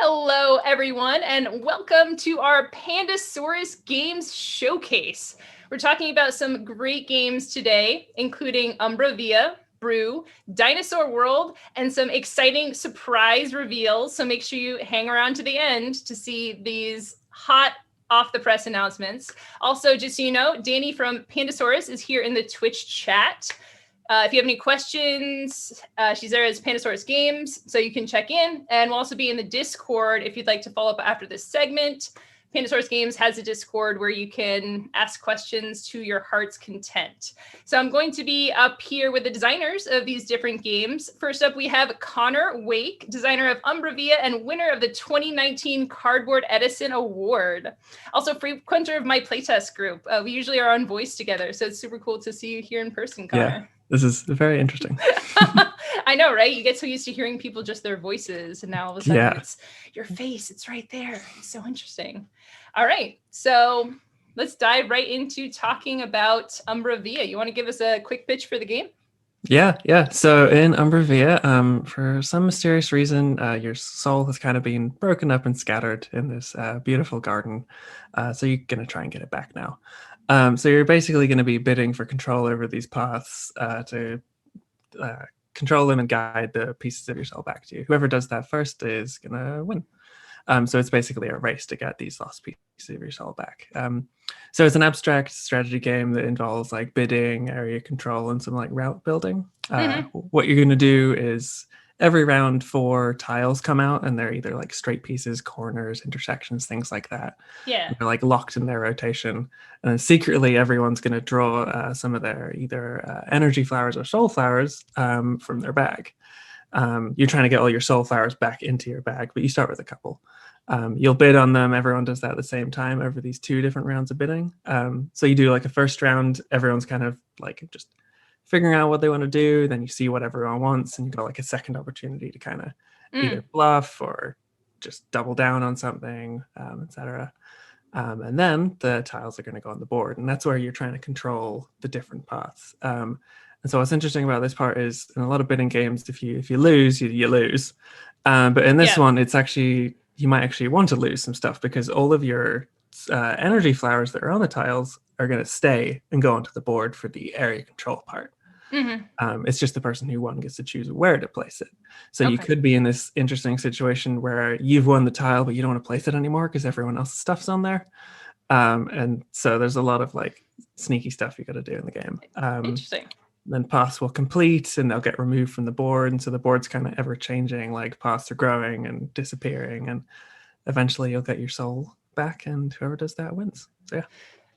Hello, everyone, and welcome to our Pandasaurus Games Showcase. We're talking about some great games today, including Umbra Via, Brew, Dinosaur World, and some exciting surprise reveals. So make sure you hang around to the end to see these hot off the press announcements. Also, just so you know, Danny from Pandasaurus is here in the Twitch chat. If you have any questions, she's there as Pandasaurus Games, so you can check in. And we'll also be in the Discord if you'd like to follow up after this segment. Pandasaurus Games has a Discord where you can ask questions to your heart's content. So I'm going to be up here with the designers of these different games. First up, we have Connor Wake, designer of Umbra Via and winner of the 2019 Cardboard Edison Award. Also frequenter of my playtest group. We usually are on voice together, so it's super cool to see you here in person, Connor. Yeah. This is very interesting. I know, right? You get so used to hearing people just their voices, and now all of a sudden it's your face. It's right there. It's so interesting. All right. So let's dive right into talking about Umbra Via. You want to give us a quick pitch for the game? Yeah. So in Umbra Via, for some mysterious reason, your soul has kind of been broken up and scattered in this beautiful garden. So you're going to try and get it back now. So you're basically going to be bidding for control over these paths to control them and guide the pieces of your soul back to you. Whoever does that first is going to win. So it's basically a race to get these lost pieces of your soul back. So it's an abstract strategy game that involves like bidding, area control, and some like route building. What you're going to do is every round 4 tiles come out, and they're either like straight pieces, corners, intersections, things like that. Yeah. They're like locked in their rotation. And then secretly, everyone's going to draw some of their either energy flowers or soul flowers from their bag. You're trying to get all your soul flowers back into your bag, but you start with a couple. You'll bid on them. Everyone does that at the same time over these 2 different rounds of bidding. So you do like a first round, everyone's kind of like just figuring out what they want to do. Then you see what everyone wants, and you got like a second opportunity to kind of either bluff or just double down on something, etc. And then the tiles are going to go on the board, and that's where you're trying to control the different paths. And so what's interesting about this part is in a lot of bidding games, if you lose, you lose. But in this one, it's actually, you might actually want to lose some stuff because all of your energy flowers that are on the tiles are going to stay and go onto the board for the area control part. It's just the person who won gets to choose where to place it. So you could be in this interesting situation where you've won the tile, but you don't want to place it anymore because everyone else's stuff's on there. And so there's a lot of like sneaky stuff you got to do in the game. Interesting. Then paths will complete and they'll get removed from the board. And so the board's kind of ever changing, like paths are growing and disappearing. And eventually you'll get your soul back, and whoever does that wins. So yeah.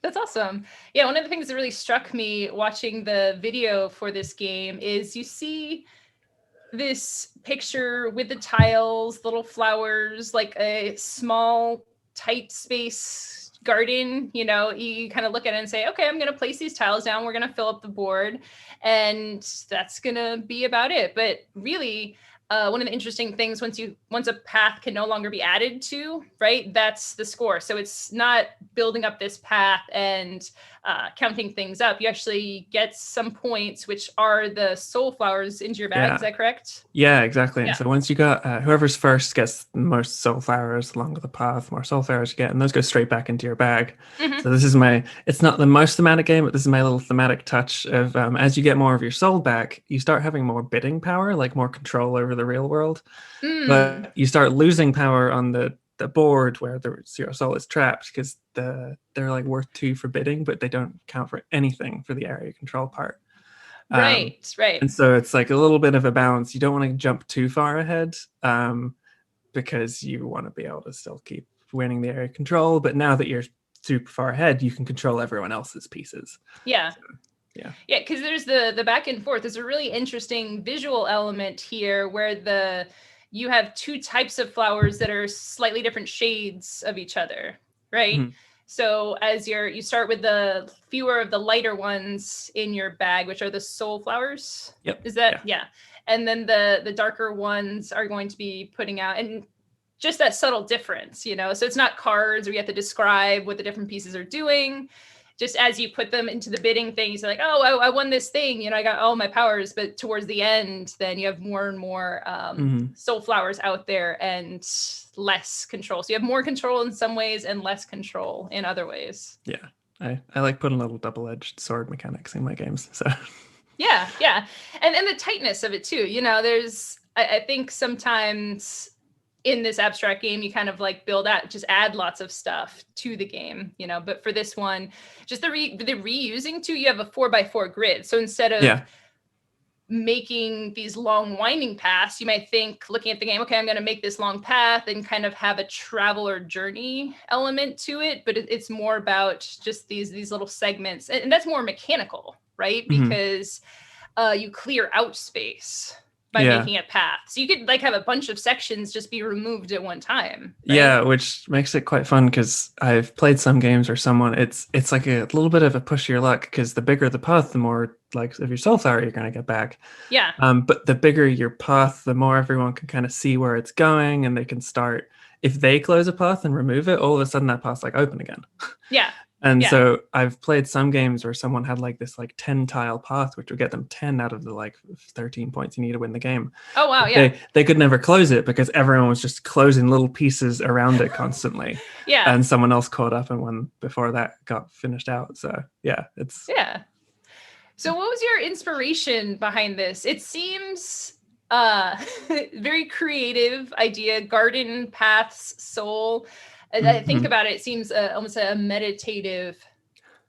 That's awesome. Yeah, one of the things that really struck me watching the video for this game is you see this picture with the tiles, little flowers, like a small, tight space garden. You know, you kind of look at it and say, okay, I'm going to place these tiles down. We're going to fill up the board, and that's going to be about it. But really, one of the interesting things, once a path can no longer be added to, right, that's the score. So it's not building up this path and counting things up. You actually get some points, which are the soul flowers into your bag. Is that correct? Yeah, exactly. And so once you got whoever's first gets the most soul flowers along the path, more soul flowers you get, and those go straight back into your bag. So this is it's not the most thematic game, but this is my little thematic touch of as you get more of your soul back, you start having more bidding power, like more control over the real world. But you start losing power on the board where your soul is trapped, because they're like worth 2 for bidding, but they don't count for anything for the area control part. Right. And so it's like a little bit of a balance. You don't want to jump too far ahead because you want to be able to still keep winning the area control. But now that you're super far ahead, you can control everyone else's pieces. Yeah. So, yeah, because there's the back and forth. There's a really interesting visual element here where you have 2 types of flowers that are slightly different shades of each other, right? So as you start with the fewer of the lighter ones in your bag, which are the soul flowers. Yep. Is that and then the darker ones are going to be putting out, and just that subtle difference, you know. So it's not cards where you have to describe what the different pieces are doing. just as you put them into the bidding things, you're like, oh, I won this thing, you know, I got all my powers. But towards the end, then you have more and more soul flowers out there and less control. So you have more control in some ways and less control in other ways. Yeah, I like putting little double-edged sword mechanics in my games. So yeah, and the tightness of it too. You know, there's I think sometimes in this abstract game, you kind of like just add lots of stuff to the game, you know, but for this one, just the reusing too, you have a 4x4 grid. So instead of making these long winding paths, you might think looking at the game, okay, I'm going to make this long path and kind of have a travel or journey element to it. But it's more about just these little segments. And that's more mechanical, right? Because you clear out space by making a path. So you could like have a bunch of sections just be removed at one time. Right? Yeah, which makes it quite fun because I've played some games where it's like a little bit of a push your luck because the bigger the path, the more like of your soul flower you're going to get back. Yeah. But the bigger your path, the more everyone can kind of see where it's going, and they can start. If they close a path and remove it, all of a sudden that path's like open again. Yeah. And so I've played some games where someone had like this like 10 tile path, which would get them 10 out of the like 13 points you need to win the game. Oh, wow. Yeah. They could never close it because everyone was just closing little pieces around it constantly. Yeah. And someone else caught up and won before that got finished out. So yeah, it's. Yeah. So what was your inspiration behind this? It seems very creative idea, garden paths, soul. I think about it, it seems almost a meditative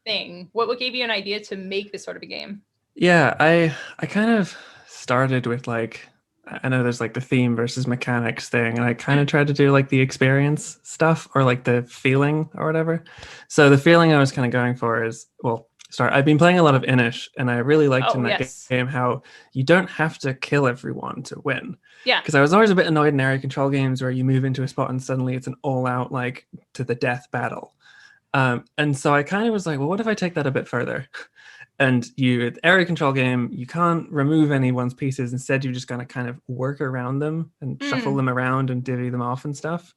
thing. What gave you an idea to make this sort of a game? Yeah, I kind of started with like, I know there's like the theme versus mechanics thing, and I kind of tried to do like the experience stuff or like the feeling or whatever. So the feeling I was kind of going for is, well, I've been playing a lot of Inish, and I really liked in that game how you don't have to kill everyone to win. Yeah. Because I was always a bit annoyed in area control games where you move into a spot and suddenly it's an all-out like to the death battle. And so I kind of was like, well, what if I take that a bit further? And area control game, you can't remove anyone's pieces. Instead, you're just going to kind of work around them and shuffle them around and divvy them off and stuff.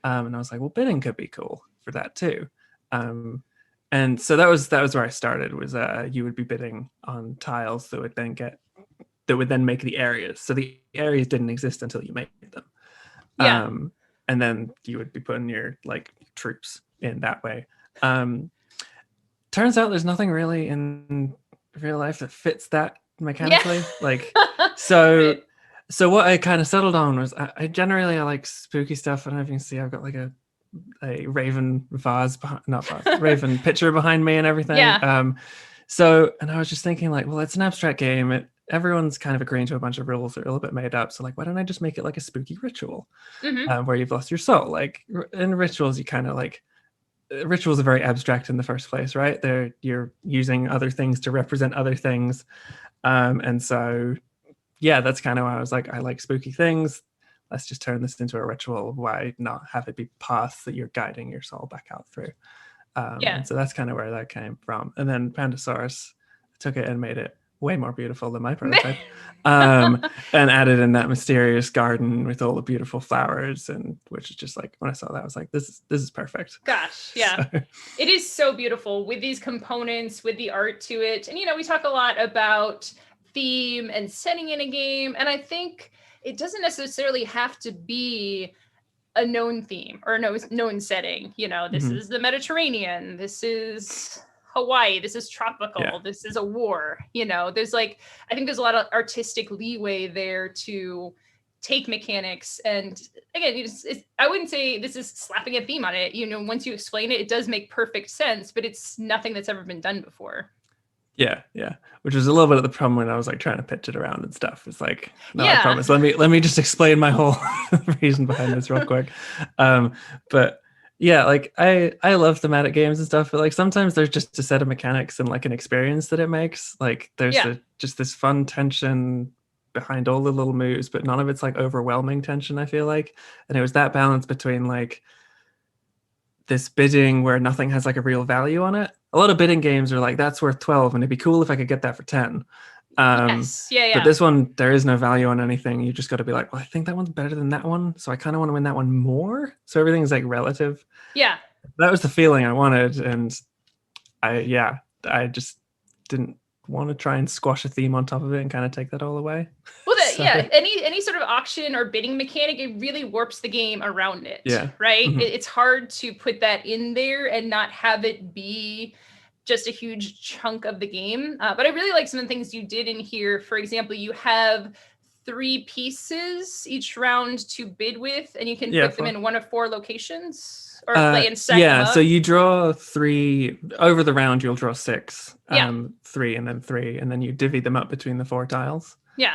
And I was like, well, bidding could be cool for that too. And so that was where I started. Was you would be bidding on tiles that would then make the areas. So the areas didn't exist until you made them. Yeah. And then you would be putting your like troops in that way. Turns out there's nothing really in real life that fits that mechanically. Like so what I kind of settled on was I generally like spooky stuff. I don't know if you can see I've got like a raven raven picture behind me and everything. Yeah. So and I was just thinking like, well, it's an abstract game. Everyone's kind of agreeing to a bunch of rules that are a little bit made up. So like, why don't I just make it like a spooky ritual where you've lost your soul? Like in rituals, you kind of like, rituals are very abstract in the first place, right? You're using other things to represent other things. And so, yeah, that's kind of why I was like, I like spooky things. Let's just turn this into a ritual. Why not have it be paths that you're guiding your soul back out through? And so that's kind of where that came from. And then Pandasaurus took it and made it way more beautiful than my prototype, and added in that mysterious garden with all the beautiful flowers, and which is just like, when I saw that I was like, this is perfect. Gosh, yeah. So. It is so beautiful with these components, with the art to it. And we talk a lot about theme and setting in a game, and I think it doesn't necessarily have to be a known theme or a known setting. This is the Mediterranean, this is Hawaii, this is tropical, this is a war. There's like, I think there's a lot of artistic leeway there to take mechanics, and again, I wouldn't say this is slapping a theme on it. Once you explain it, it does make perfect sense, but it's nothing that's ever been done before. Yeah, which was a little bit of the problem when I was like trying to pitch it around and stuff. It's like, no, I promise. Let me just explain my whole reason behind this real quick. But yeah, like I love thematic games and stuff, but like sometimes there's just a set of mechanics and like an experience that it makes. Like there's just this fun tension behind all the little moves, but none of it's like overwhelming tension, I feel like. And it was that balance between like this bidding where nothing has like a real value on it. A lot of bidding games are like, that's worth 12 and it'd be cool if I could get that for 10. But this one, there is no value on anything. You just got to be like, well, I think that one's better than that one, so I kind of want to win that one more. So everything's like relative. Yeah, that was the feeling I wanted, and I just didn't want to try and squash a theme on top of it and kind of take that all away. Well, So, any sort of auction or bidding mechanic, it really warps the game around it. Yeah. Right. Mhm. It's hard to put that in there and not have it be just a huge chunk of the game. But I really like some of the things you did in here. For example, you have 3 pieces each round to bid with, and you can put them in one of 4 locations. Or and stack them up. So you draw 3 over the round. You'll draw 6, 3 and then 3, and then you divvy them up between the 4 tiles. Yeah.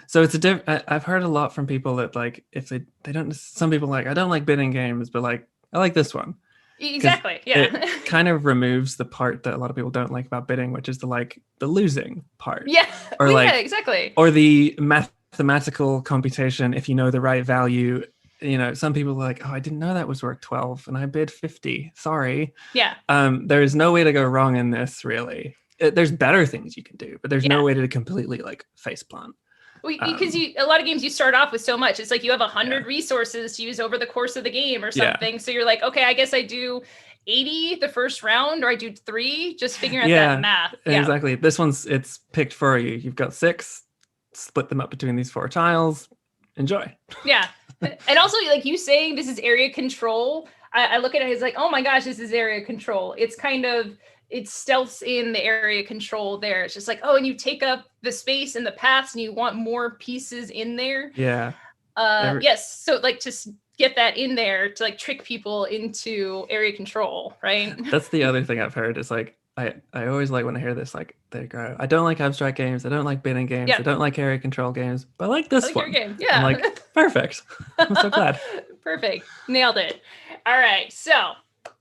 So it's I've heard a lot from people that like if they don't. Some people like I don't like bidding games, but like I like this one. Exactly. Yeah. It kind of removes the part that a lot of people don't like about bidding, which is the losing part. Yeah. Or yeah, exactly. Or the mathematical computation. If you know the right value. Some people are like, oh, I didn't know that was worth 12 and I bid 50. Sorry. Yeah. There's no way to go wrong in this, really. There's better things you can do, but there's no way to completely faceplant. Because a lot of games you start off with so much. It's like you have 100 resources to use over the course of the game or something. Yeah. So you're like, okay, I guess I do 80 the first round or I do 3, just figuring out that math. Yeah, exactly. This it's picked for you. You've got 6, split them up between these 4 tiles. Enjoy. Yeah. And also, like you saying this is area control, I look at it as like, oh my gosh, this is area control. It's kind of, it stealths in the area control there. It's just like, oh, and you take up the space and the paths and you want more pieces in there. Yeah. Yes. So like to get that in there to like trick people into area control, right? That's the other thing I've heard is like, I always like when I hear this, like they go, I don't like abstract games, I don't like bidding games, I don't like area control games, but I like this one. Your game. Yeah. I'm like, perfect. I'm so glad. Perfect. Nailed it. All right. So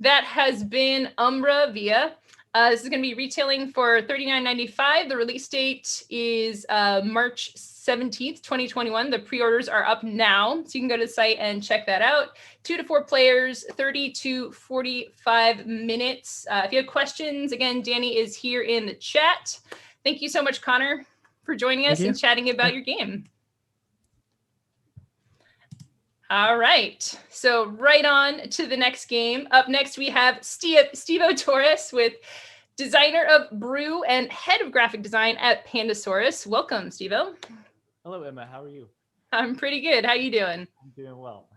that has been Umbra Via. This is going to be retailing for $39.95. The release date is March 17th, 2021. The pre-orders are up now, so you can go to the site and check that out. 2 to 4 players, 30 to 45 minutes. If you have questions, again, Danny is here in the chat. Thank you so much, Connor, for joining us and chatting about your game. All right, so right on to the next game. Up next, we have Steve-O Torres with designer of Brew and head of graphic design at Pandasaurus. Welcome, Steve-O. Hello, Emma. How are you? I'm pretty good. How you doing? I'm doing well.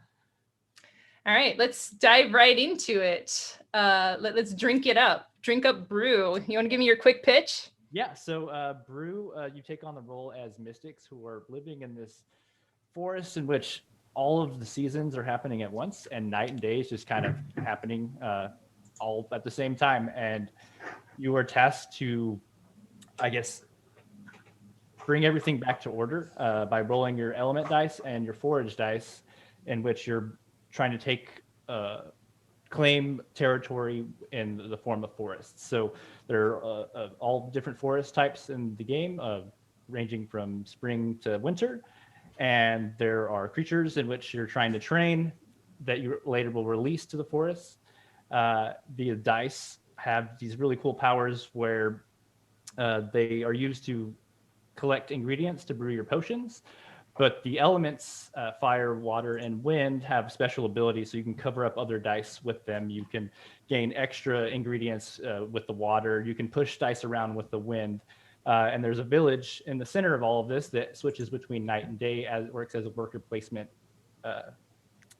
All right, let's dive right into it. Let's drink it up. Drink up Brew. You want to give me your quick pitch? Yeah, so Brew, you take on the role as mystics who are living in this forest in which all of the seasons are happening at once and night and day is just kind of happening all at the same time. And you are tasked to, I guess, bring everything back to order by rolling your element dice and your forage dice, in which you're trying to claim territory in the form of forests. So there are all different forest types in the game, ranging from spring to winter. And there are creatures in which you're trying to train that you later will release to the forest. The dice have these really cool powers where they are used to collect ingredients to brew your potions, but the elements, fire, water, and wind, have special abilities, so you can cover up other dice with them. You can gain extra ingredients with the water. You can push dice around with the wind. And there's a village in the center of all of this that switches between night and day, as it works as a worker placement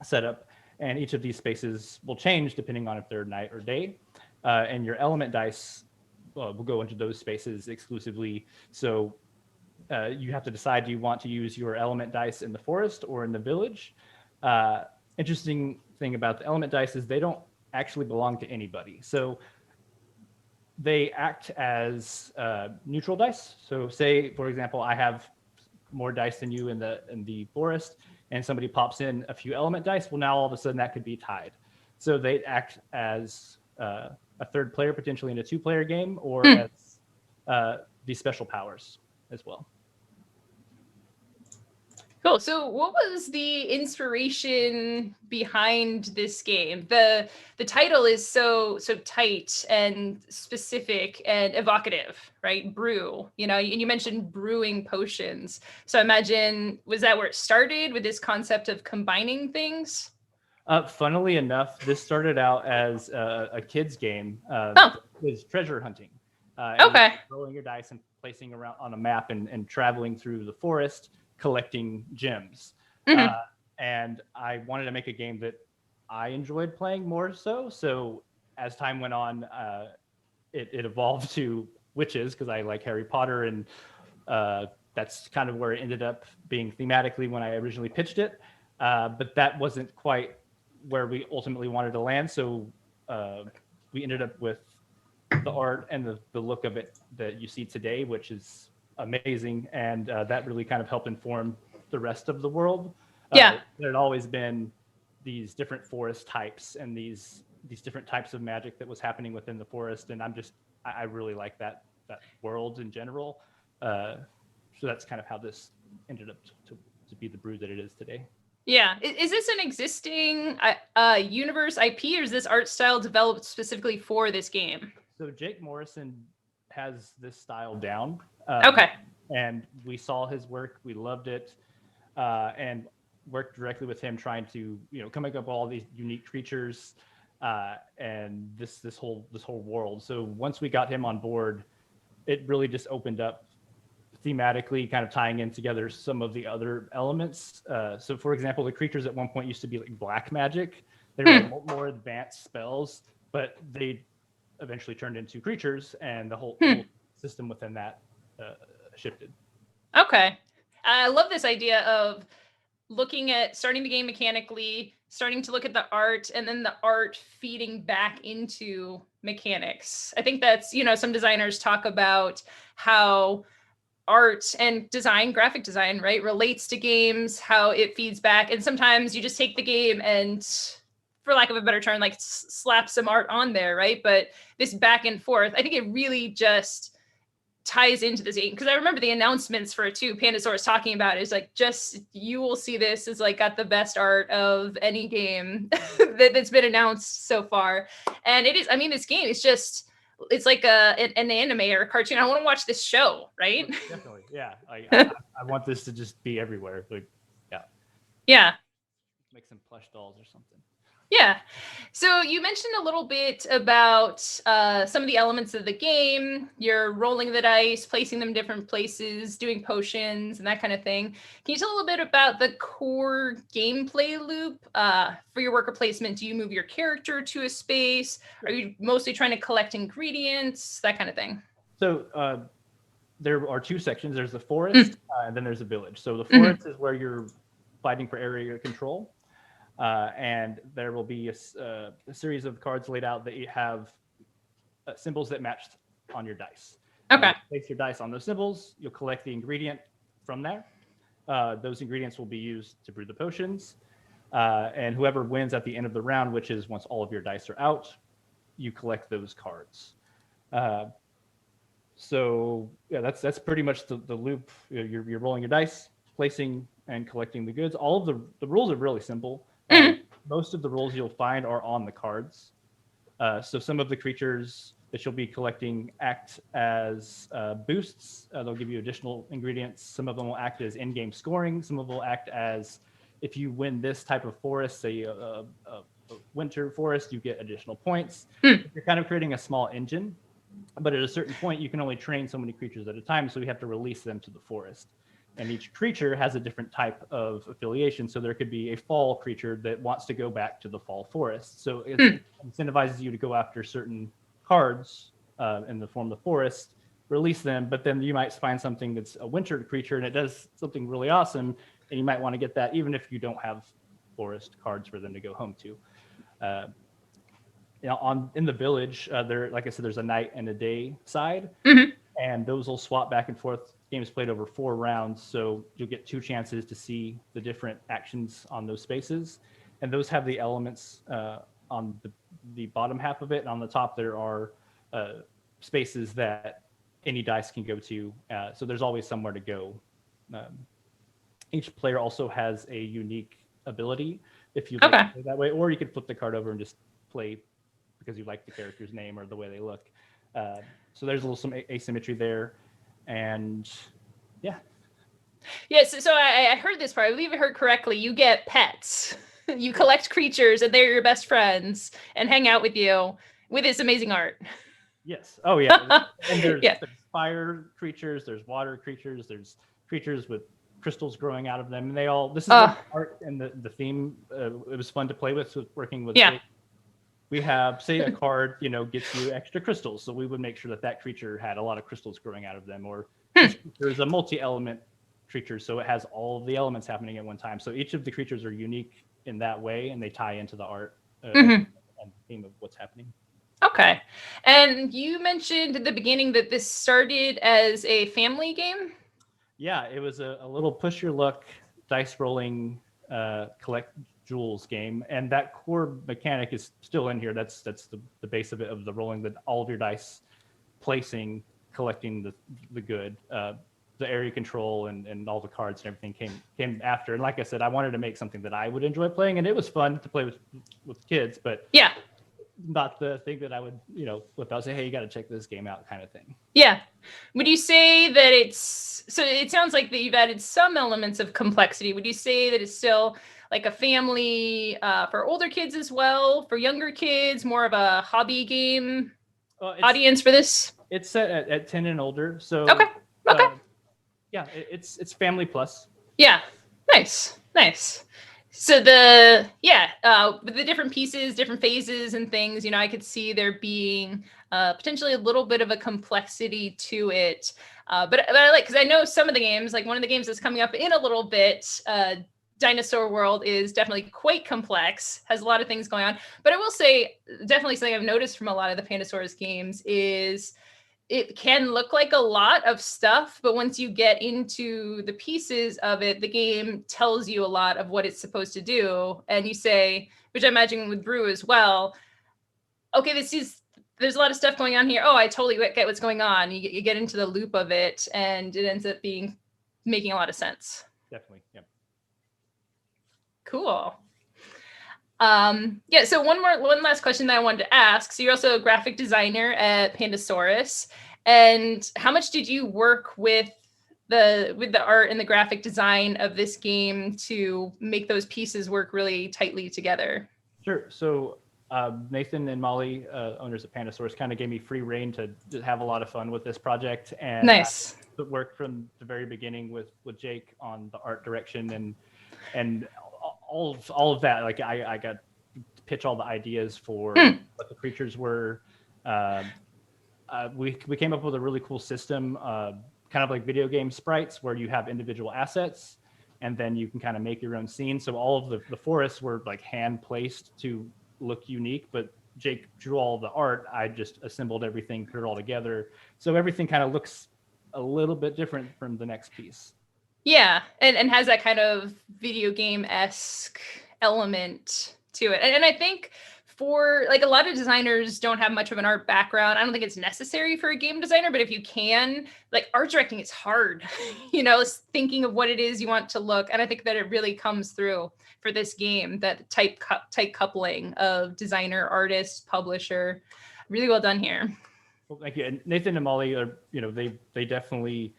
setup. And each of these spaces will change depending on if they're night or day. And your element dice will go into those spaces exclusively. So you have to decide, do you want to use your element dice in the forest or in the village? Interesting thing about the element dice is they don't actually belong to anybody. So they act as neutral dice. So say, for example, I have more dice than you in the forest, and somebody pops in a few element dice. Well, now all of a sudden that could be tied. So they act as a third player, potentially in a 2-player game, or as these special powers as well. Cool. So what was the inspiration behind this game? The title is so tight and specific and evocative, right? Brew, and you mentioned brewing potions. So I imagine, was that where it started, with this concept of combining things? Funnily enough, this started out as a kid's game. is treasure hunting. Okay. Rolling your dice and placing around on a map and traveling through the forest, collecting gems. Mhm. And I wanted to make a game that I enjoyed playing more so. So as time went on, it evolved to witches because I like Harry Potter, and that's kind of where it ended up being thematically when I originally pitched it. But that wasn't quite where we ultimately wanted to land. So we ended up with the art and the look of it that you see today, which is amazing. And that really kind of helped inform the rest of the world. Yeah. There had always been these different forest types and these different types of magic that was happening within the forest. And I really like that world in general. So that's kind of how this ended up to be the brew that it is today. Yeah. Is this an existing universe IP, or is this art style developed specifically for this game? So Jake Morrison has this style down. Okay. And we saw his work, we loved it, and worked directly with him, trying to come up with all these unique creatures and this whole world. So once we got him on board, it really just opened up thematically, kind of tying in together some of the other elements. So for example, the creatures at one point used to be like black magic. They were like more advanced spells, but they eventually turned into creatures, and the whole system within that shifted. Okay. I love this idea of looking at starting the game mechanically, starting to look at the art, and then the art feeding back into mechanics. I think that's, some designers talk about how art and design, graphic design, right, relates to games, how it feeds back. And sometimes you just take the game and, for lack of a better term, like slap some art on there, right? But this back and forth, I think it really just ties into this game, because I remember the announcements for it too. Pandasaurus talking about it is like, just, you will see this is like got the best art of any game that's been announced so far. And it is, I mean, this game is just, it's like an anime or a cartoon. I want to watch this show, right? Definitely, yeah. I want this to just be everywhere. Like, yeah. Make some plush dolls or something. Yeah. So you mentioned a little bit about some of the elements of the game. You're rolling the dice, placing them in different places, doing potions, and that kind of thing. Can you tell a little bit about the core gameplay loop for your worker placement? Do you move your character to a space? Are you mostly trying to collect ingredients? That kind of thing. So there are two sections. There's the forest, and then there's a village. So the forest is where you're fighting for area control. And there will be a series of cards laid out that you have symbols that match on your dice. Okay. You place your dice on those symbols. You'll collect the ingredient from there. Those ingredients will be used to brew the potions. And whoever wins at the end of the round, which is once all of your dice are out, you collect those cards. So yeah, that's pretty much the loop. You're rolling your dice, placing and collecting the goods. All of the rules are really simple. Most of the rules you'll find are on the cards. So some of the creatures that you'll be collecting act as boosts. They'll give you additional ingredients. Some of them will act as in-game scoring. Some of them will act as, if you win this type of forest, say a winter forest, you get additional points. You're kind of creating a small engine, but at a certain point, you can only train so many creatures at a time, so we have to release them to the forest. And each creature has a different type of affiliation. So there could be a fall creature that wants to go back to the fall forest. So it incentivizes you to go after certain cards in the form of the forest, release them, but then you might find something that's a winter creature and it does something really awesome, and you might want to get that even if you don't have forest cards for them to go home to. In the village, there, like I said, there's a night and a day side, and those will swap back and forth. Game is played over 4 rounds, so you'll get 2 chances to see the different actions on those spaces, and those have the elements on the bottom half of it, and on the top there are spaces that any dice can go to, so there's always somewhere to go. Each player also has a unique ability if you like to play that way, or you could flip the card over and just play because you like the character's name or the way they look. So there's a little some asymmetry there. And yes, so I heard this part. I believe I heard correctly. You get pets. You collect creatures, and they're your best friends and hang out with you with this amazing art. Yes. Oh yeah. And there's, Yeah. there's fire creatures, there's water creatures, there's creatures with crystals growing out of them, and they all. This is where the art and the theme. It was fun to play with working with. Yeah. Jake. We have, say, a card, gets you extra crystals, so we would make sure that that creature had a lot of crystals growing out of them. Or there's a multi-element creature, so it has all of the elements happening at one time. So each of the creatures are unique in that way, and they tie into the art and theme of what's happening. Okay. And you mentioned at the beginning that this started as a family game. Yeah, it was a little push your luck dice rolling collect jewels game, and that core mechanic is still in here. That's the base of it, of the rolling all of your dice, placing, collecting the good. The area control and all the cards and everything came after. And like I said, I wanted to make something that I would enjoy playing, and it was fun to play with kids, but yeah, not the thing that I would whip out and say, hey, you got to check this game out kind of thing. Yeah. Would you say that it sounds like that you've added some elements of complexity. Would you say that it's still like a family for older kids as well, for younger kids, more of a hobby game audience for this? It's set at 10 and older. So okay. Yeah, it's family plus. Yeah, nice. So with the different pieces, different phases and things, I could see there being potentially a little bit of a complexity to it. But I like, because I know some of the games, like one of the games that's coming up in a little bit, Dinosaur World, is definitely quite complex, has a lot of things going on. But I will say, definitely something I've noticed from a lot of the Pandasaurus games is it can look like a lot of stuff, but once you get into the pieces of it, the game tells you a lot of what it's supposed to do. And you say, which I imagine with Brew as well, okay, there's a lot of stuff going on here. Oh, I totally get what's going on. You get into the loop of it, and it ends up making a lot of sense. Definitely, yeah. Cool. So one last question that I wanted to ask. So you're also a graphic designer at Pandasaurus, and how much did you work with the art and the graphic design of this game to make those pieces work really tightly together? Sure. So Nathan and Molly, owners of Pandasaurus, kind of gave me free reign to have a lot of fun with this project, and nice. I worked from the very beginning with Jake on the art direction and all of that. Like I got to pitch all the ideas for what the creatures were. We came up with a really cool system, kind of like video game sprites, where you have individual assets, and then you can kind of make your own scene. So all of the forests were like hand placed to look unique, but Jake drew all of the art. I just assembled everything, put it all together, so everything kind of looks a little bit different from the next piece. Yeah, and has that kind of video game-esque element to it. And I think for like a lot of designers don't have much of an art background. I don't think it's necessary for a game designer, but if you can, like art directing is hard, thinking of what it is you want to look. And I think that it really comes through for this game, that tight coupling of designer, artist, publisher. Really well done here. Well, thank you. And Nathan and Molly are, they definitely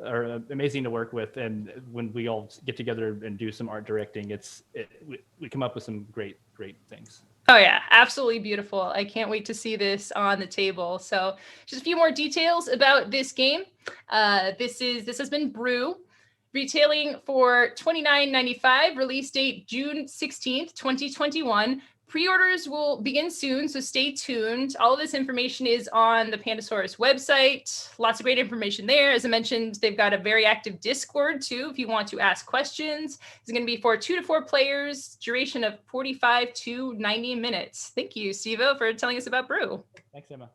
are amazing to work with, and when we all get together and do some art directing, we come up with some great things. Oh yeah, absolutely beautiful. I can't wait to see this on the table. So just a few more details about this game. This has been Brew, retailing for $29.95, release date June 16th, 2021. Pre-orders will begin soon, so stay tuned. All of this information is on the Pandasaurus website. Lots of great information there. As I mentioned, they've got a very active Discord too, if you want to ask questions. It's going to be for 2 to 4 players, duration of 45 to 90 minutes. Thank you, Stevo, for telling us about Brew. Thanks, Emma.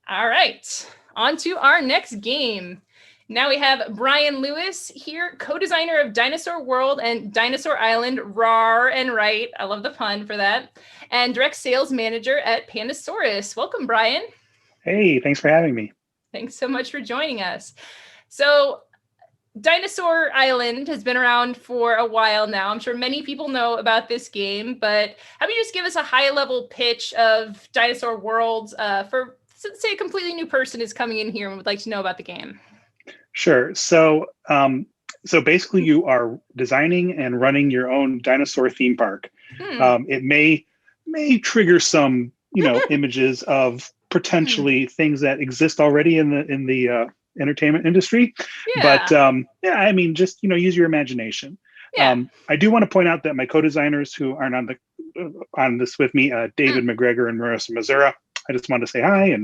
All right, on to our next game. Now we have Brian Lewis here, co-designer of Dinosaur World and Dinosaur Island, rawr and right. I love the pun for that. And direct sales manager at Pandasaurus. Welcome, Brian. Hey, thanks for having me. Thanks so much for joining us. So Dinosaur Island has been around for a while now. I'm sure many people know about this game, but how about you just give us a high-level pitch of Dinosaur World for, say, a completely new person is coming in here and would like to know about the game. Sure. So basically, you are designing and running your own dinosaur theme park. It may trigger some, images of potentially things that exist already in the entertainment industry. Yeah. But yeah, I mean, just use your imagination. Yeah. I do want to point out that my co-designers who aren't on this with me, David McGregor and Marissa Mazura. I just wanted to say hi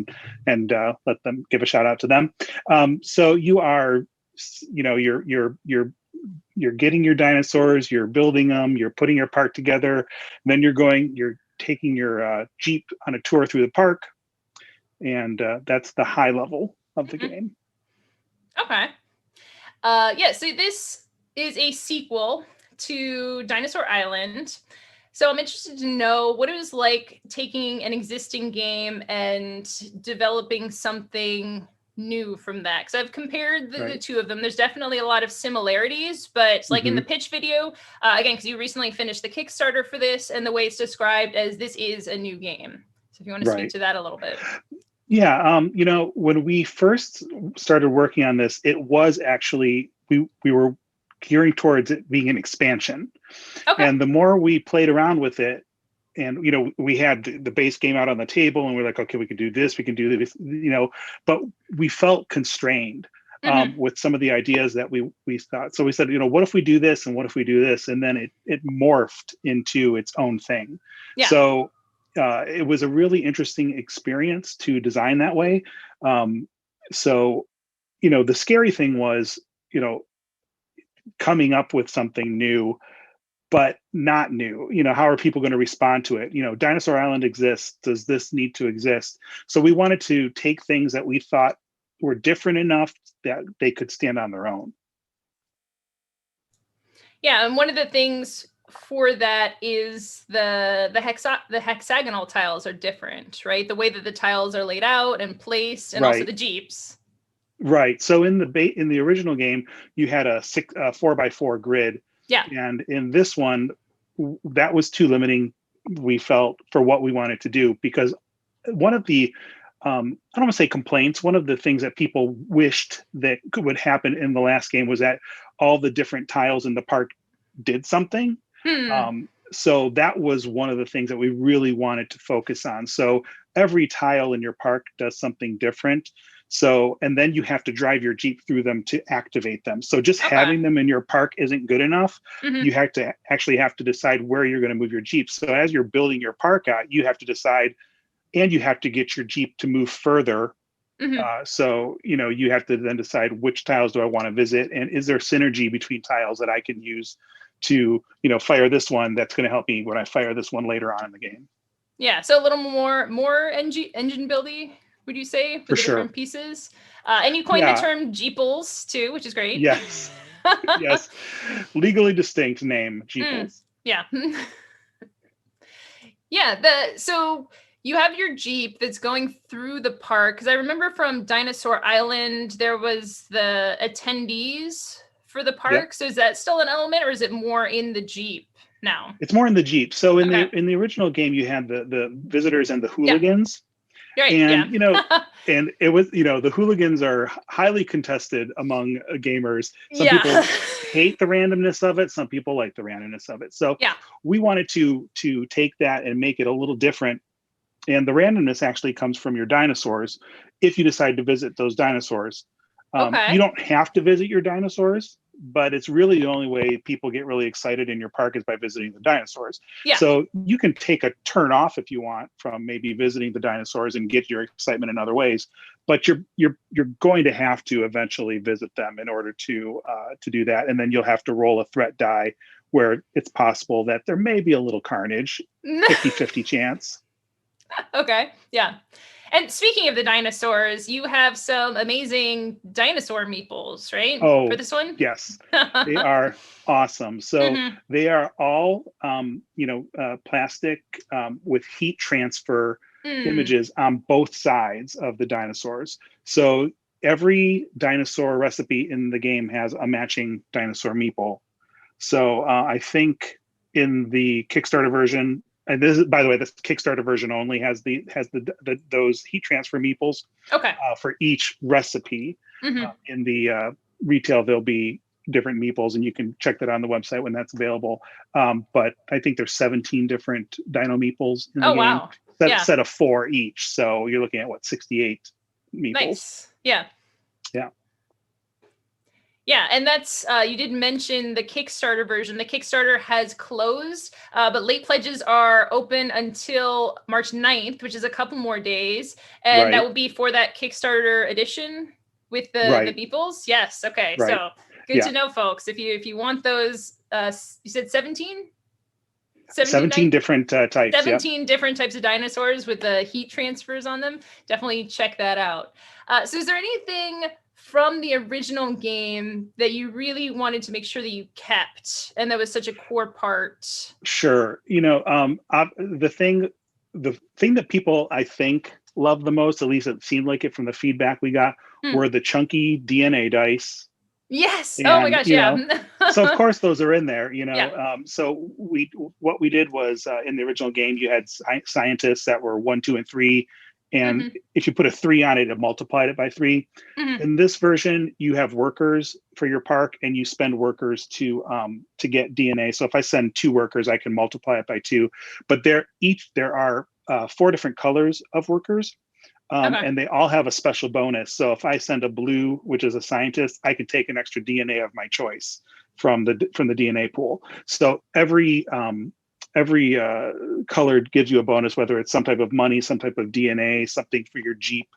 and let them give a shout out to them. So you are, you're getting your dinosaurs, you're building them, you're putting your park together. Then you're taking your Jeep on a tour through the park, and that's the high level of the game. Okay. Yeah. So this is a sequel to Dinosaur Island. So I'm interested to know what it was like taking an existing game and developing something new from that. Because I've compared the two of them. There's definitely a lot of similarities, but like in the pitch video, again, because you recently finished the Kickstarter for this, and the way it's described as this is a new game. So if you want to speak to that a little bit. Yeah, when we first started working on this, it was actually, we were gearing towards it being an expansion. Okay. And the more we played around with it, and we had the base game out on the table, and we're like, okay, we can do this, we can do this, but we felt constrained with some of the ideas that we thought. So we said, what if we do this, and what if we do this, and then it morphed into its own thing. Yeah. So it was a really interesting experience to design that way. So the scary thing was, coming up with something new, but not new. How are people going to respond to it? Dinosaur Island exists. Does this need to exist? So we wanted to take things that we thought were different enough that they could stand on their own. Yeah, and one of the things for that is the hexagonal tiles are different, right? The way that the tiles are laid out and placed, and also the Jeeps. Right. So in the original game, you had a 4x4 grid. Yeah. And in this one, that was too limiting, we felt, for what we wanted to do, because one of the I don't want to say complaints. One of the things that people wished that would happen in the last game was that all the different tiles in the park did something. So that was one of the things that we really wanted to focus on. So every tile in your park does something different. So, and then you have to drive your Jeep through them to activate them. So just having them in your park isn't good enough. You have to decide where you're going to move your Jeep. So as you're building your park out, you have to decide, and you have to get your Jeep to move further. So, you have to then decide, which tiles do I want to visit? And is there synergy between tiles that I can use to, fire this one that's going to help me when I fire this one later on in the game? Yeah. So a little more engine building, would you say, for the different pieces? And you coined the term Jeeples too, which is great. Yes. Yes. Legally distinct name, Jeeples. Yeah. Yeah. So you have your Jeep that's going through the park, because I remember from Dinosaur Island, there was the attendees for the park. Yep. So is that still an element, or is it more in the Jeep now? It's more in the Jeep. So in the original game, you had the visitors and the hooligans. Right, and and it was, the hooligans are highly contested among gamers. Some people hate the randomness of it. Some people like the randomness of it. So we wanted to take that and make it a little different. And the randomness actually comes from your dinosaurs. If you decide to visit those dinosaurs, you don't have to visit your dinosaurs, but it's really the only way people get really excited in your park is by visiting the dinosaurs. Yeah. So you can take a turn off if you want from maybe visiting the dinosaurs and get your excitement in other ways, but you're going to have to eventually visit them in order to do that. And then you'll have to roll a threat die where it's possible that there may be a little carnage, 50-50 chance. Okay. Yeah. And speaking of the dinosaurs, you have some amazing dinosaur meeples, right? Oh, for this one? Yes. They are awesome. So they are all, plastic with heat transfer images on both sides of the dinosaurs. So every dinosaur recipe in the game has a matching dinosaur meeple. So I think in the Kickstarter version, and this is, by the way, this Kickstarter version only has those heat transfer meeples. Okay. For each recipe. In the retail, there'll be different meeples, and you can check that on the website when that's available. But I think there's 17 different dino meeples in the game. Wow. set of 4 each. So you're looking at 68 meeples. Nice. Yeah. Yeah. Yeah, and that's you did mention the Kickstarter version. The Kickstarter has closed, but late pledges are open until March 9th, which is a couple more days. And that will be for that Kickstarter edition with the meeples. Yes. Okay. Right. So good to know, folks. If you want those, you said 17? 17 different types. 17 different types of dinosaurs with the heat transfers on them. Definitely check that out. So is there anything from the original game that you really wanted to make sure that you kept and that was such a core part? Sure. The thing that people, I think, love the most, at least it seemed like it from the feedback we got, were the chunky DNA dice. Yes. And, oh my gosh. Yeah. So of course those are in there, so what we did was in the original game, you had scientists that were 1, 2, and 3. And if you put a 3 on it, it multiplied it by 3. In this version, you have workers for your park, and you spend workers to get DNA. So if I send 2 workers, I can multiply it by 2. But there are 4 different colors of workers, and they all have a special bonus. So if I send a blue, which is a scientist, I can take an extra DNA of my choice from the DNA pool. So every color gives you a bonus, whether it's some type of money, some type of DNA, something for your Jeep,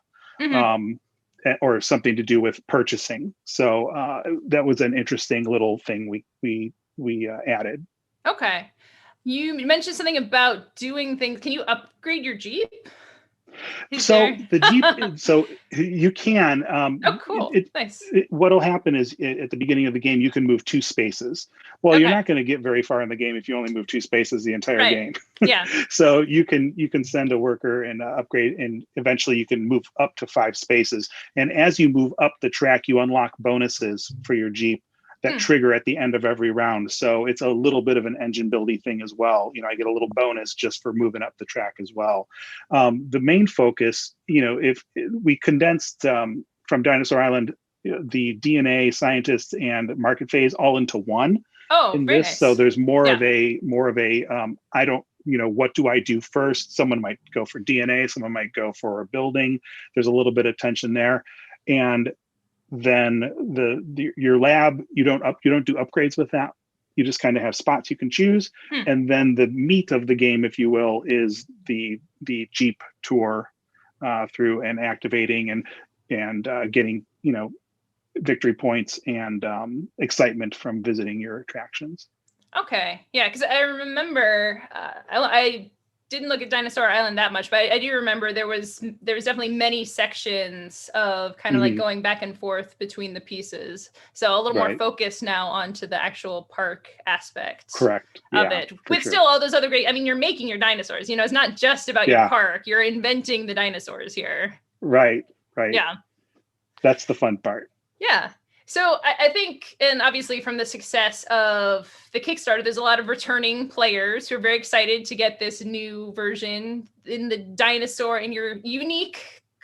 or something to do with purchasing. So that was an interesting little thing we added. Okay. You mentioned something about doing things. Can you upgrade your Jeep? The Jeep, so you can. Oh, cool. Nice. What'll happen is at the beginning of the game, you can move 2 spaces. Well, you're not going to get very far in the game if you only move 2 spaces the entire game. Yeah. So you can send a worker and upgrade, and eventually you can move up to 5 spaces. And as you move up the track, you unlock bonuses for your Jeep that trigger at the end of every round. So it's a little bit of an engine building thing as well. I get a little bonus just for moving up the track as well. The main focus, if we condensed from Dinosaur Island, the DNA, scientists, and market phase all into one. Oh, in very this, nice. so there's more of a I don't, what do I do first? Someone might go for DNA, someone might go for a building. There's a little bit of tension there, and then your lab, you don't do upgrades with that. You just kind of have spots you can choose, and then the meat of the game, if you will, is the Jeep tour through and activating and getting victory points and excitement from visiting your attractions. Okay, yeah, because I remember I didn't look at Dinosaur Island that much, but I do remember there was definitely many sections of kind of like going back and forth between the pieces. So a little more focus now onto the actual park aspect. Correct. Of it. With still all those other great, you're making your dinosaurs, it's not just about your park. You're inventing the dinosaurs here. Right. Yeah. That's the fun part. Yeah. So I think, and obviously from the success of the Kickstarter, there's a lot of returning players who are very excited to get this new version in the dinosaur, in your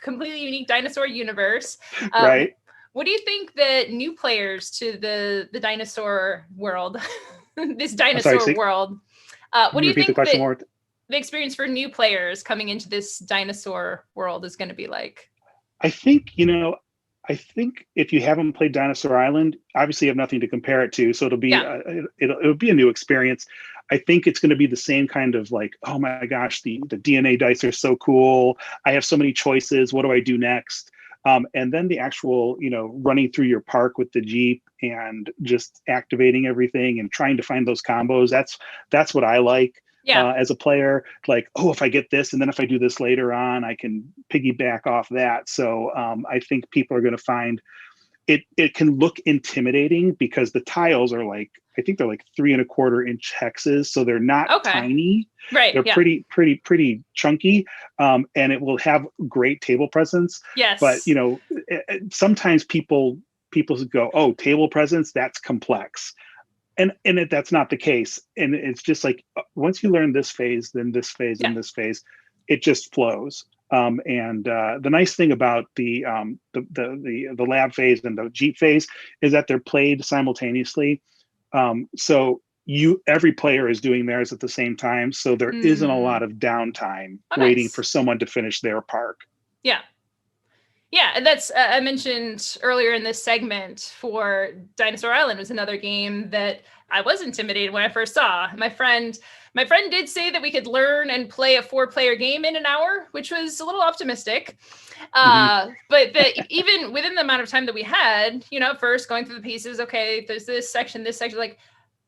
completely unique dinosaur universe. Right. What do you think that new players to the dinosaur world, this dinosaur world, what do you think the experience for new players coming into this dinosaur world is going to be like? I think, if you haven't played Dinosaur Island, obviously you have nothing to compare it to. So it'll be it'll be a new experience. I think it's going to be the same kind of like, oh my gosh, the DNA dice are so cool. I have so many choices. What do I do next? And then the actual, running through your park with the Jeep and just activating everything and trying to find those combos. That's what I like. As a player, like, oh, if I get this, and then if I do this later on, I can piggyback off that. So I think people are going to find it can look intimidating because the tiles are like, I think they're like 3 1/4-inch hexes. So they're not tiny. Right. They're pretty chunky. And it will have great table presence. Yes. But, sometimes people go, oh, table presence, that's complex. And that's not the case. And it's just like, once you learn this phase, then this phase, and this phase, it just flows. And the nice thing about the lab phase and the Jeep phase is that they're played simultaneously. So every player is doing theirs at the same time, so there isn't a lot of downtime waiting for someone to finish their park. Yeah. Yeah, and that's I mentioned earlier in this segment for Dinosaur Island was another game that I was intimidated when I first saw. My friend did say that we could learn and play a 4-player game in an hour, which was a little optimistic. But even within the amount of time that we had, first going through the pieces, okay, there's this section, like,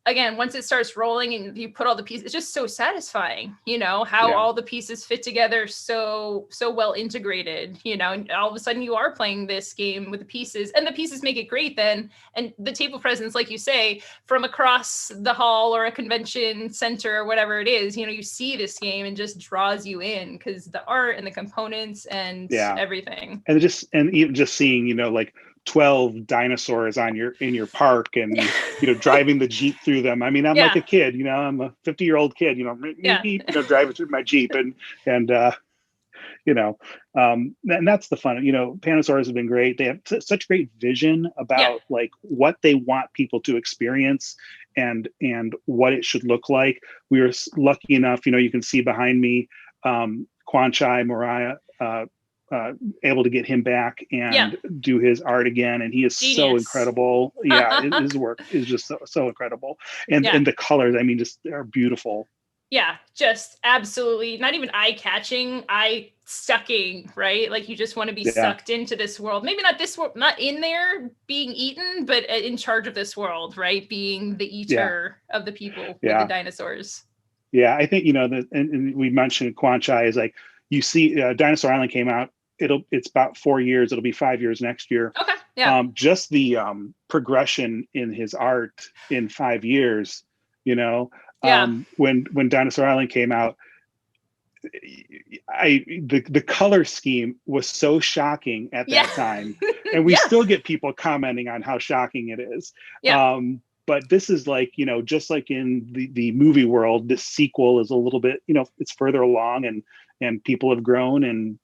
again, once it starts rolling and you put all the pieces, it's just so satisfying, how all the pieces fit together so well integrated, and all of a sudden you are playing this game with the pieces, and the pieces make it great then. And the table presence, like you say, from across the hall or a convention center or whatever it is, you see this game and just draws you in because the art and the components and everything. And even just seeing, like 12 dinosaurs in your park and driving the Jeep through them. I mean, I'm like a kid, I'm a 50-year-old kid, driving through my Jeep and that's the fun. Pandasaurus have been great. They have such great vision about like what they want people to experience and what it should look like. We were lucky enough, you can see behind me, Quan Chai Moriah, able to get him back and do his art again, and he is so incredible. His work is just so incredible, and the colors, I mean, just they're beautiful. Just absolutely not even eye-catching, eye-sucking, right? Like you just want to be sucked into this world. Maybe not this world, not in there being eaten, but in charge of this world, right? Being the eater of the people with the dinosaurs. I think and we mentioned Quan Chai is like, you see, Dinosaur Island came out. It's about 4 years. It'll be 5 years next year. Okay. Just the progression in his art in 5 years. When Dinosaur Island came out, the color scheme was so shocking at that time, and we still get people commenting on how shocking it is. But this is like, just like in the movie world, this sequel is a little bit, it's further along and people have grown and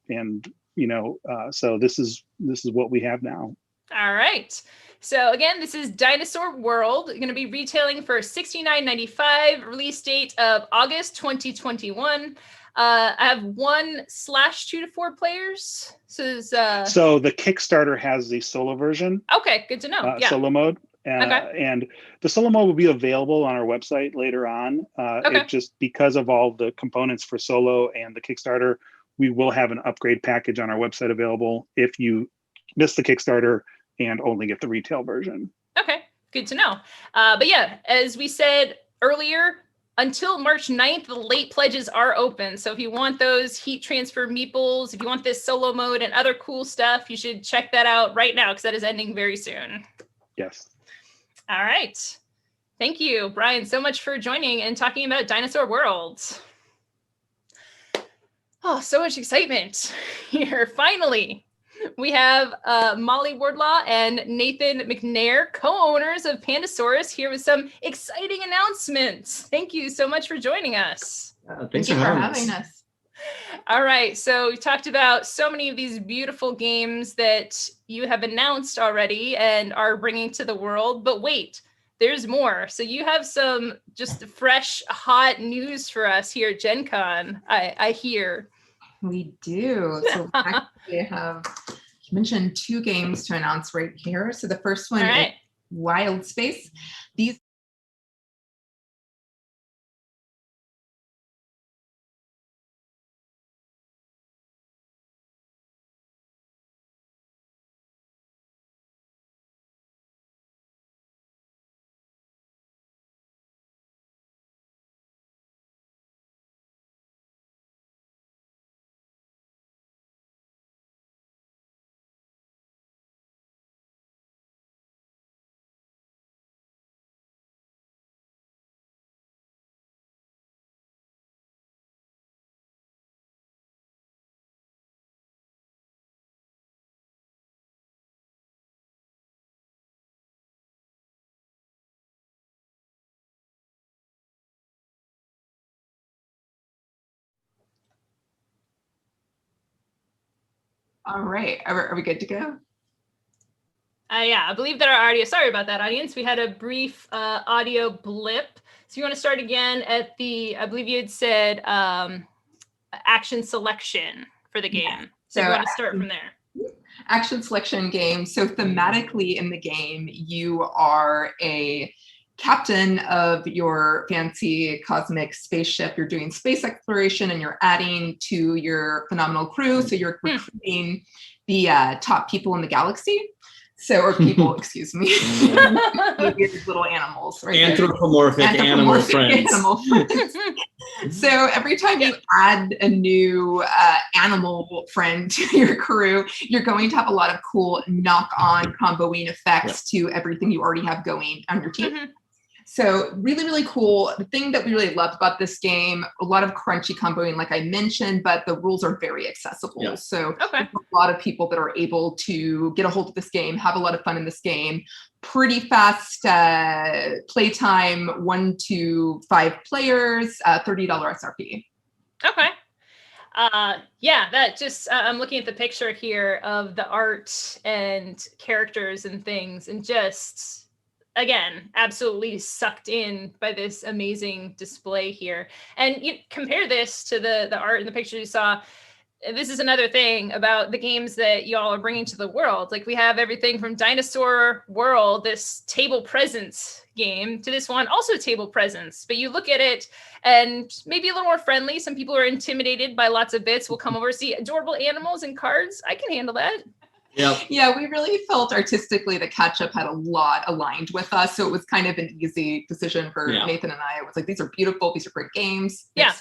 so this is what we have now. All right. So again, this is Dinosaur World. Going to be retailing for $69.95. Release date of August 2021. I have 1/2 to 4 players. So the Kickstarter has the solo version. Okay, good to know. Solo mode. And the solo mode will be available on our website later on. It just because of all the components for solo and the Kickstarter, we will have an upgrade package on our website available if you miss the Kickstarter and only get the retail version. Okay, good to know. But as we said earlier, until March 9th, the late pledges are open. So if you want those heat transfer meeples, if you want this solo mode and other cool stuff, you should check that out right now because that is ending very soon. Yes. All right. Thank you, Brian, so much for joining and talking about Dinosaur World. Oh, so much excitement here. Finally, we have Molly Wardlaw and Nathan McNair, co-owners of Pandasaurus, here with some exciting announcements. Thank you so much for joining us. Thanks for having us. All right, so we talked about so many of these beautiful games that you have announced already and are bringing to the world, but wait, there's more. So you have some just fresh, hot news for us here at Gen Con, I hear. We do. So we have mentioned 2 games to announce right here. So the first one is Wild Space. These All right. Are we good to go? Yeah, I believe that our audio, sorry about that, audience. We had a brief audio blip. So you want to start again at the, I believe you had said action selection for the game. Yeah. So you want to start from there. Action selection game. So thematically in the game, you are a captain of your fancy cosmic spaceship. You're doing space exploration and you're adding to your phenomenal crew. So you're recruiting the top people in the galaxy. So, or people, excuse me, little animals, right? Anthropomorphic animal friends. So every time you add a new animal friend to your crew, you're going to have a lot of cool knock-on comboing effects to everything you already have going on your team. So really, really cool. The thing that we really loved about this game, a lot of crunchy comboing, like I mentioned, but the rules are very accessible. Yeah. So a lot of people that are able to get a hold of this game, have a lot of fun in this game. Pretty fast playtime, 1 to 5 players, $30 SRP. Okay. Yeah, that just, I'm looking at the picture here of the art and characters and things, and just, again, absolutely sucked in by this amazing display here. And you compare this to the art and the pictures you saw. This is another thing about the games that y'all are bringing to the world. Like we have everything from Dinosaur World, this table presence game, to this one, also table presence. But you look at it and maybe a little more friendly. Some people are intimidated by lots of bits. We'll come over, see adorable animals and cards. I can handle that. Yep. Yeah, we really felt artistically that Catch-Up had a lot aligned with us. So it was kind of an easy decision for Nathan and I. It was like, these are beautiful. These are great games. Yeah.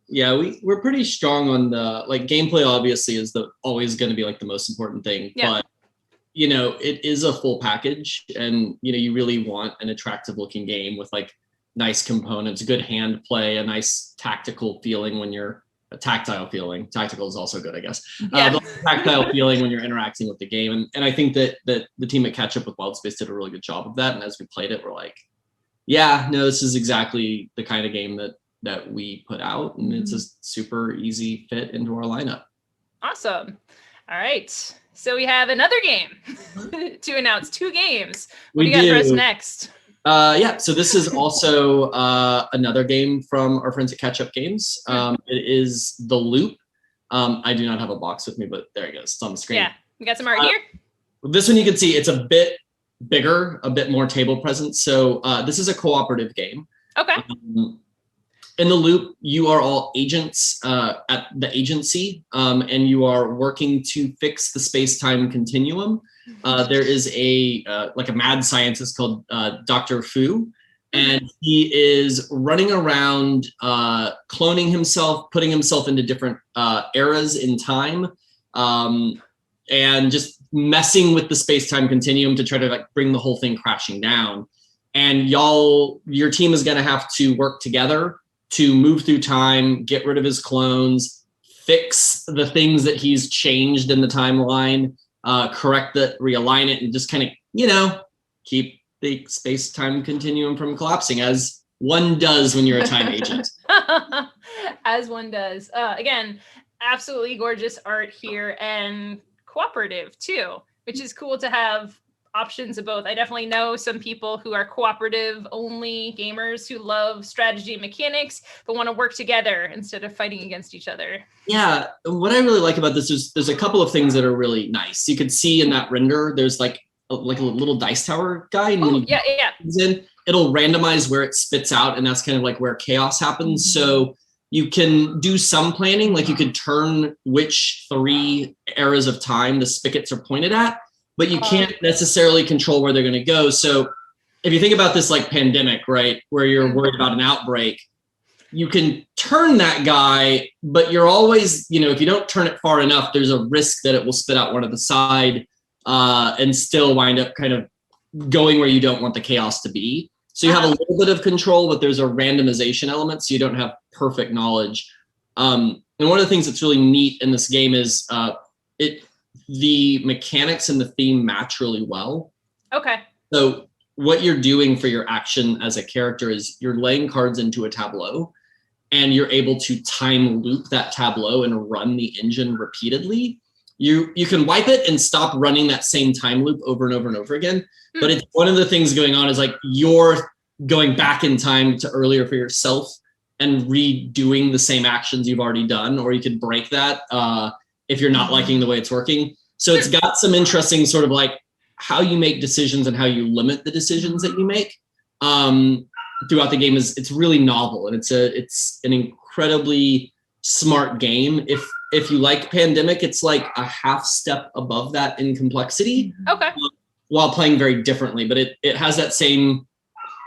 Yeah, we're pretty strong on the, like, gameplay obviously is always going to be like the most important thing. Yeah. But, you know, it is a full package, and, you know, you really want an attractive looking game with like nice components, good hand play, a nice tactical feeling when you're a tactile feeling. Tactical is also good, I guess. Yeah. Tactile feeling when you're interacting with the game. And I think that the team at Catch Up with Wild Space did a really good job of that. And as we played it, we're like, yeah, no, this is exactly the kind of game that we put out. And it's a super easy fit into our lineup. Awesome. All right. So we have another game to announce, 2 games. What do you got for us next? Yeah, so this is also another game from our friends at Catch Up Games. It is The Loop. I do not have a box with me, but there it goes. It's on the screen. Yeah, we got some art here. This one you can see it's a bit bigger, a bit more table presence. So this is a cooperative game. Okay. In The Loop, you are all agents at the agency, and you are working to fix the space-time continuum. There is a mad scientist called Dr. Fu, and he is running around cloning himself, putting himself into different eras in time, and just messing with the space-time continuum to try to like bring the whole thing crashing down. And your team is going to have to work together to move through time, get rid of his clones, fix the things that he's changed in the timeline, correct that, realign it, and just kind of, you know, keep the space-time continuum from collapsing, as one does when you're a time agent. As one does. Again, absolutely gorgeous art here, and cooperative too, which is cool to have options of both. I definitely know some people who are cooperative only gamers who love strategy and mechanics, but want to work together instead of fighting against each other. Yeah, what I really like about this is there's a couple of things that are really nice. You can see in that render, there's like a little dice tower guy. And it'll randomize where it spits out, and that's kind of like where chaos happens. So you can do some planning, like you could turn which 3 eras of time the spigots are pointed at, but you can't necessarily control where they're going to go. So if you think about this like pandemic, right, where you're worried about an outbreak, you can turn that guy, but you're always, you know, if you don't turn it far enough, there's a risk that it will spit out one of the side and still wind up kind of going where you don't want the chaos to be. So you have a little bit of control, but there's a randomization element, so you don't have perfect knowledge. And one of the things that's really neat in this game is the mechanics and the theme match really well. Okay. So what you're doing for your action as a character is you're laying cards into a tableau, and you're able to time loop that tableau and run the engine repeatedly. you can wipe it and stop running that same time loop over and over and over again. But it's one of the things going on is like you're going back in time to earlier for yourself and redoing the same actions you've already done, or you could break that if you're not liking the way it's working. So it's got some interesting sort of like how you make decisions and how you limit the decisions that you make throughout the game. It's really novel, and it's an incredibly smart game. If you like Pandemic, it's like a half step above that in complexity. Okay. While playing very differently, but it has that same,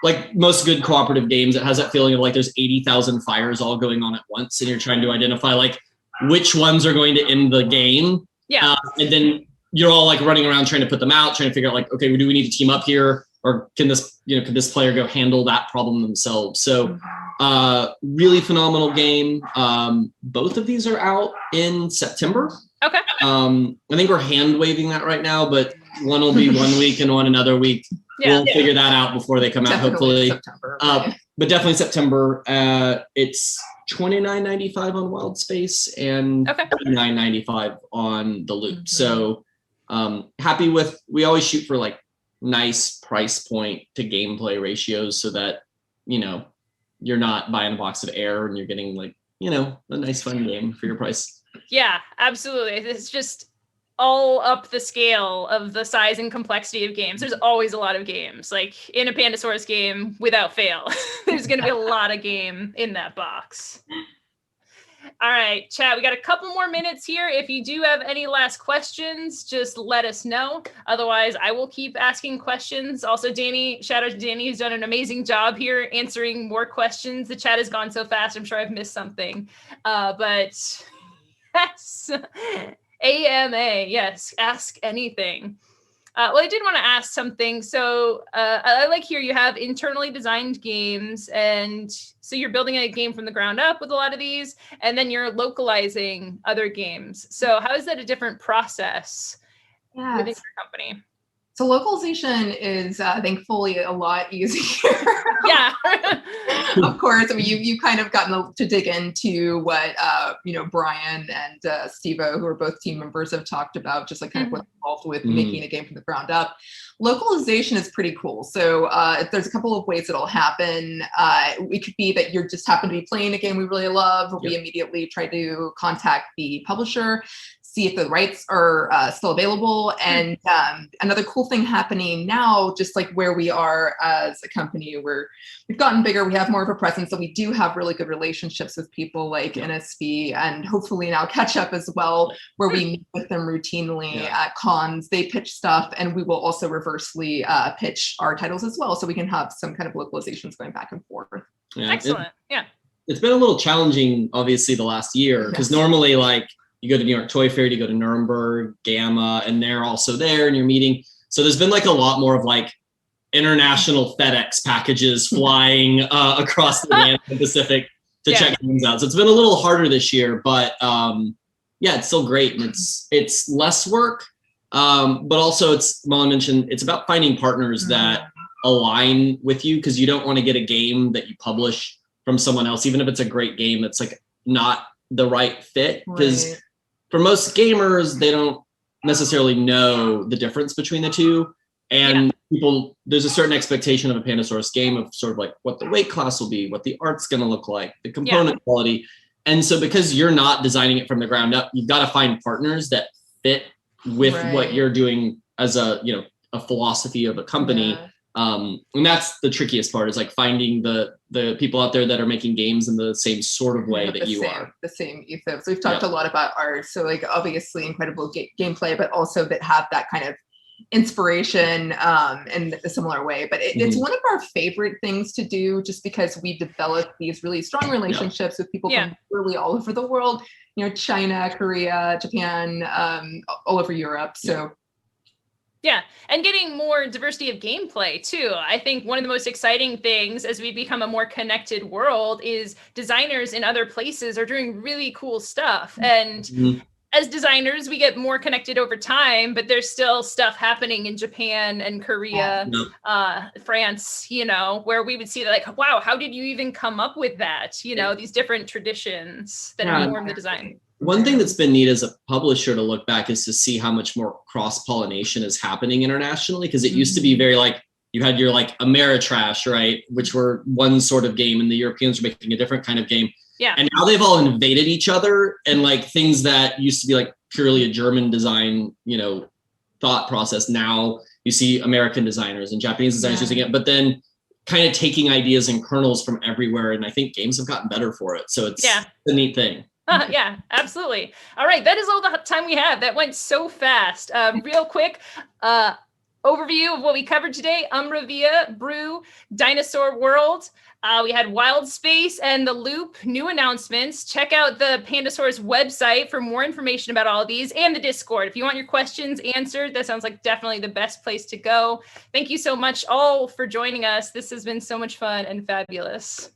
like most good cooperative games, it has that feeling of like there's 80,000 fires all going on at once, and you're trying to identify like which ones are going to end the game. Yeah. And then you're all like running around trying to put them out, trying to figure out like, okay, do we need to team up here, or can this player go handle that problem themselves? So really phenomenal game. Both of these are out in September. Okay. I think we're hand waving that right now, but one will be 1 week and one another week. Yeah. We'll figure that out before they come out, hopefully. September, But definitely September. It's $29.95 on Wild Space and $39.95 on the Loop. So happy with, we always shoot for like nice price point to gameplay ratios so that, you're not buying a box of air and you're getting like, a nice fun game for your price. Yeah, absolutely. It's just all up the scale of the size and complexity of games. There's always a lot of games. Like in a Pandasaurus game, without fail, there's going to be a lot of game in that box. All right, chat, we got a couple more minutes here. If you do have any last questions, just let us know. Otherwise, I will keep asking questions. Also, Danny, shout out to Danny, who's done an amazing job here answering more questions. The chat has gone so fast, I'm sure I've missed something. But yes, AMA, yes, ask anything. Well, I did want to ask something. So I like here you have internally designed games, and so you're building a game from the ground up with a lot of these, and then you're localizing other games. So how is that a different process within your company? So localization is thankfully a lot easier. Yeah. Of course, I mean, you kind of gotten to dig into what Brian and Steve-O, who are both team members, have talked about, just like kind of what's involved with making a game from the ground up. Localization is pretty cool. So there's a couple of ways it'll happen. It could be that you just happen to be playing a game we really love. We immediately try to contact the publisher, see if the rights are still available. And another cool thing happening now, just like where we are as a company, we've gotten bigger, we have more of a presence, so we do have really good relationships with people like NSV, and hopefully now Catch Up as well, where we meet with them routinely at cons. They pitch stuff, and we will also reversely pitch our titles as well, so we can have some kind of localizations going back and forth. Yeah, excellent. It's been a little challenging, obviously, the last year, because normally, like, you go to New York Toy Fair, you go to Nuremberg, Gamma, and they're also there and you're meeting. So there's been like a lot more of like international FedEx packages flying across the Atlantic Pacific to check things out. So it's been a little harder this year, but it's still great. And it's less work, but also it's, Molly mentioned, it's about finding partners that align with you, because you don't want to get a game that you publish from someone else, even if it's a great game that's like not the right fit, because for most gamers, they don't necessarily know the difference between the two. And people, there's a certain expectation of a Pandasaurus game of sort of like what the weight class will be, what the art's going to look like, the component quality. And so because you're not designing it from the ground up, you've got to find partners that fit with what you're doing as a philosophy of a company. And that's the trickiest part, is like finding the people out there that are making games in the same sort of way that you are. The same ethos. We've talked a lot about art. So like obviously incredible gameplay, but also that have that kind of inspiration in a similar way. But it's one of our favorite things to do, just because we developed these really strong relationships with people from really all over the world, China, Korea, Japan, all over Europe. So yeah, and getting more diversity of gameplay too. I think one of the most exciting things as we become a more connected world is designers in other places are doing really cool stuff. And as designers, we get more connected over time, but there's still stuff happening in Japan and Korea, France, where we would see that, like, wow, how did you even come up with that? These different traditions that inform the design. One thing that's been neat as a publisher to look back is to see how much more cross-pollination is happening internationally, because it used to be very like, you had your like Ameritrash, right, which were one sort of game, and the Europeans were making a different kind of game. Yeah. And now they've all invaded each other, and like things that used to be like purely a German design, thought process. Now you see American designers and Japanese designers using it, but then kind of taking ideas and kernels from everywhere. And I think games have gotten better for it. So it's a neat thing. Yeah, absolutely. All right. That is all the time we have. That went so fast. Real quick, overview of what we covered today: Umbra Via, Brew, Dinosaur World. We had Wild Space and The Loop, new announcements. Check out the Pandasaurus website for more information about all of these, and the Discord. If you want your questions answered, that sounds like definitely the best place to go. Thank you so much all for joining us. This has been so much fun and fabulous.